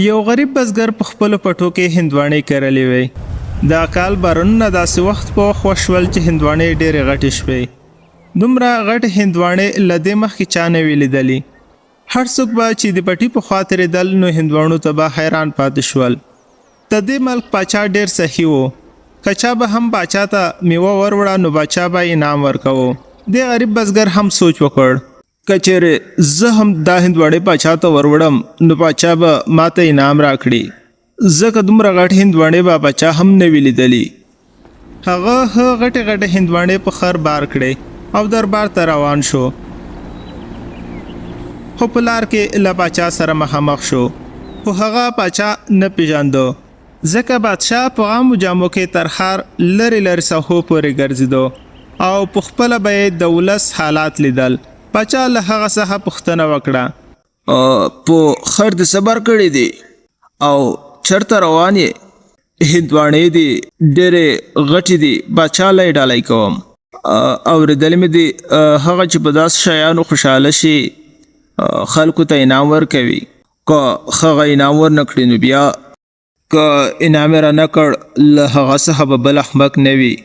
یو غریب بزګر په خپلو پټو کې هندواڼې کرلې وې. د کال بارانونه داسې وخت په وخت وشول چې هندواڼې ډېرې غټې شوې. دومره غټې هندواڼې له دې مخکې چا نه وې لیدلې. هر څوک به چې د پټي په خوا تېرېدل نو هندواڼو ته به حیران پاتې شول. د دې ملک پاچا ډېر سخي و. که چا به هم پاچا ته میوه وروړه نو پاچا به انعام ورکوه. دې غریب بزګر هم سوچ وکړ که چیرې زه هم دا هندواڼې پاچا ته وروړم نو پاچا به ماته انعام راکړي، ځکه دومره غټ هندواڼې به پاچا هم نه وي لیدلي. هغه غټې غټې هندواڼې په خر بار کړې او دربار ته روان شو. خو په لار کې له پاچا سره مخامخ شو، خو هغه پاچا نه پیژانده، ځکه بادشاه په عامو جامو کې تر ښار لرې لرې ساحو پورې ګرځېده او په خپله به یې د ولس حالات لیدل. پاچا له هغه څخه پوښتنه وکړه په خر دې صبر کړی دی او چرته روان یې؟ هندواڼې دي ډېرې غټې دي، باچا له یې ډالۍ کوم. اورېدلې مې دي هغه چې په داسې شیانو خوشحاله شي خلکو ته انعام ورکوي. که هغه انعام ورنه کړي نو بیا که انعام یې رانه کړ له هغه څخه به بل احمق نه وي.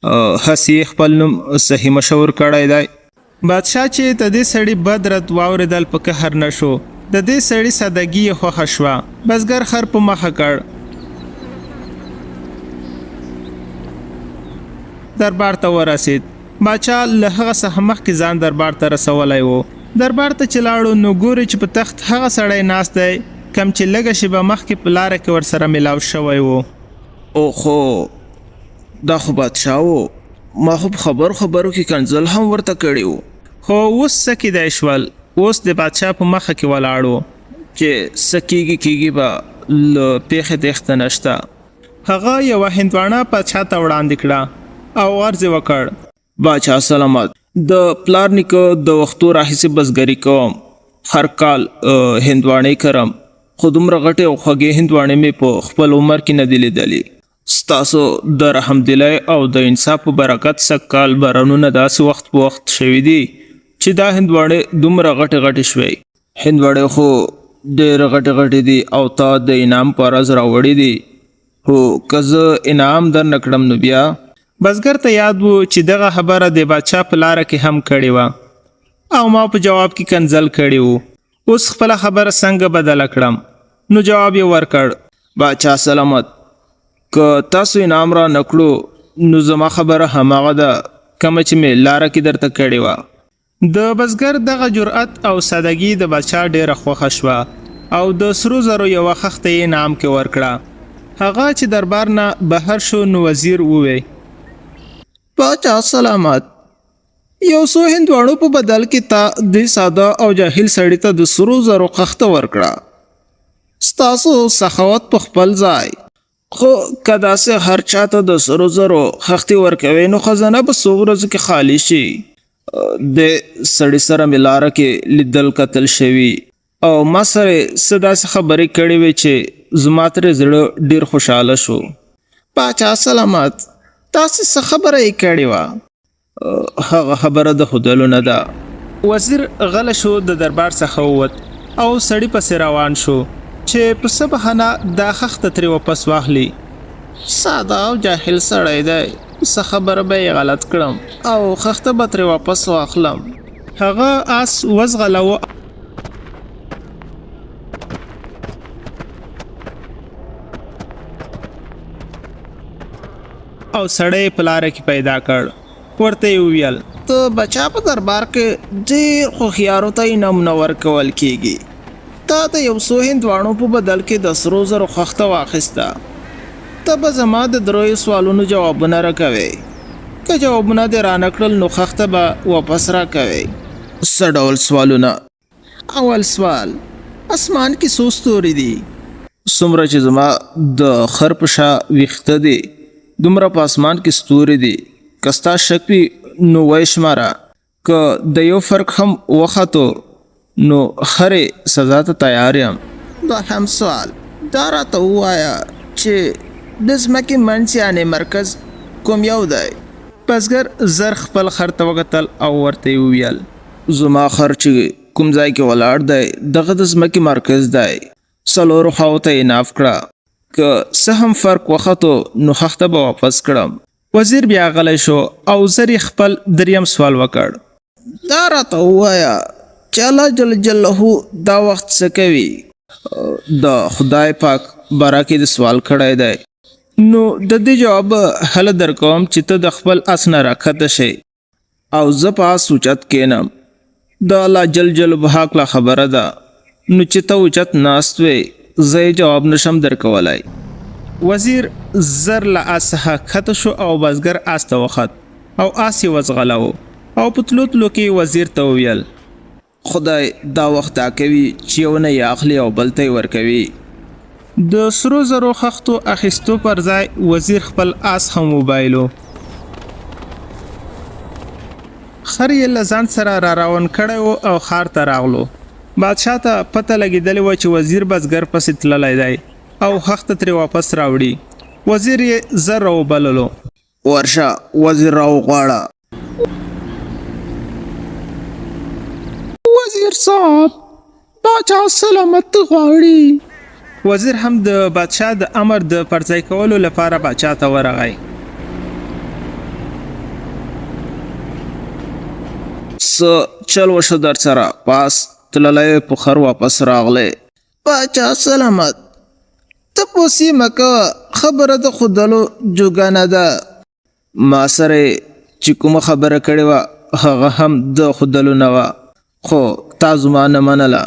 هسې خپل نوم صحیح مشهور کړی دی. بادشاه چې د دې سړي بد رد واورېدل په قهر نه شو. د دې سړي سادګي یې خوښه شوه. بزګر خر په مخه کړ. دربار ته ورسېد. باچا له هغه څخه مخکې ځان دربار ته رسولی و. دربار ته چې لاړو نو ګوري چې په تخت هغه سړی ناست دی کم چې لږه شېبه مخکې په لاره کې ورسره میلاو شوی و. اوخو دا خو بادشاه و، ما خو په خبرو کې کنځل هم ورته کړي وو. خو اوس څه کیدای شول؟ اوس د بادشاه په مخه کې ولاړ و چې څه کیږي به له پېښې تېښته نشته. هغه یوه هندواڼه پاچا ته وړاندې کړه او عرض یې وکړ، باچا سلامت، د پلار نیکه د وختو راهیسې بزګري کوم. هر کال هندواڼې کرم، خو دومره غټې او خوږې هندواڼې مې په خپل عمر کې نه دي لیدلې. ستاسو د رحمدلۍ او د انصاف په برکت سږکال بارانونه داسې وخت په وخت شوي دي چې دا هندواڼې دومره غټې غټې شوې. هندواڼې خو ډېرې غټې غټې دي او تا د انعام په عرض راوړي دي، خو که زه انعام در نه کړم نو بیا؟ بزګر ته یاد و چې دغه خبره د باچا په لاره کې هم کړې وه او ما په جواب کې کنځل کړي وو. اوس خپله خبره څنګه بدله کړم؟ نو جواب یې ورکړ، باچا سلامت، که تاسو انعام را نکړو نو زما خبره هماغه ده کومه چې مې لاره کې درته کړې وه. د بزګر دغه جرأت او سادګي د باچا ډېره خوښه شوه او د سرو زرو یوه خښته یې انعام کې ورکړه. هغه چې دربار نه بهر شو نو وزیر ووی، باچا سلامت، یو څو هندواڼو په بدل کې تا دې ساده او جاهل سړي ته د سرو زرو خښته ورکړه. ستاسو سخاوت په خپل ځای، خو که داسې هر چاته د سرو زرو خښتې ورکوي نو خزانه به څو ورځو کې خالی شي. د سړي سره مې لاره کې لیدل کتل شوي او ما سره څه داسې خبرې کړې وې چې زما ترې زړه ډېر خوشحاله شو. باچا سلامت، تاسې څه خبره یې کړې وه؟ هغه خبره د ښودلو نه ده. وزیر غله شو، د دربار څخه ووت او سړي پسې روان شو چې په څه بهانه دا خښته ترې واپس واخلي. ساده او جاهل سړی دی، څه خبره به یې غلط کړم او خښته به ترې واپس واخلم. هغه آس وزغلوه او سړی په لاره کې پیدا کړ. ورته یې وویل، ته بچا په دربار کې ډېر هوښیارو ته انعامونه ورکول کیږي. تا ته یو څو هندواڼو په بدل کې د سرو زرو خښته واخیسته. ته به زما د دریو سوالونو جوابونه راکوې. که جوابونه دې رانه کړل نو خښته به واپس راکوې. څه ډول سوالونه؟ اول سوال، اسمان کې څو ستوري دي؟ څومره چې زما د خر په شا ویښته دي دومره په اسمان کې ستوري دي. که ستا شک وي نو وایې شماره، که د یو فرق هم وختو نو خرې سزا ته تیار یم. دوهم سوال، دا راته ووایه چې د ځمکې منځ یعنې مرکز کوم یو دی؟ بزګر زر خپل خر ته وکتل او ورته یې وویل، زما خر چې کوم ځای کې ولاړ دی دغه د ځمکې مرکز دی. څلورو خواو ته یې ناف کړه که څه هم فرق وختو نو خښته به واپس کړم. وزیر بیا غلی شو او زر یې خپل دریم سوال وکړ. دا راته ووایه چې الله جل جلاله دا وخت څه کوي؟ د خدای پاک باره کې د سوال کړی دی. نو د دې جواب هله درکوم چې ته د خپل اس نه راکښته شې او زه په اس اوچت کینم. د الله جل جلاله حق لا خبره ده، نو چې ته اوچت ناست وې زه یې جواب نشم درکولی. وزیر زر له اس څخه کښته شو او بزګر اس ته وخت او اس یې وځغلاوه او په تلو تلو کې وزیر ته وویل خدای دا وخت دا کوي چې یو نه یې اخلي او بل ته یې ورکوي. د سرو زرو خښتو اخیستو پر ځای وزیر خپل اس هم وبایلو. خر یې له ځان سره را روان کړی و او ښار ته راغلو. بادشاه ته پته لګېدلې وه چې وزیر بزګر پسې تللی دی او خښته ترې واپس راوړي. وزیر یې زر راوبللو. ورشه وزیر راوغواړه. وزیر صاحب باچا سلامت غواړي. وزیر هم د بادشاه د امر د پرځای کولو لپاره باچا ته ورغی. څه چل وشو در سره؟ پاس تللی په خر واپس راغلی. باچا سلامت تپوس یې مه کوه، خبره د ښودلو جوګه نه ده. ما سره چې کومه خبره کړې وه هغه هم د ښودلو نه وه، خو تا زما نه منله.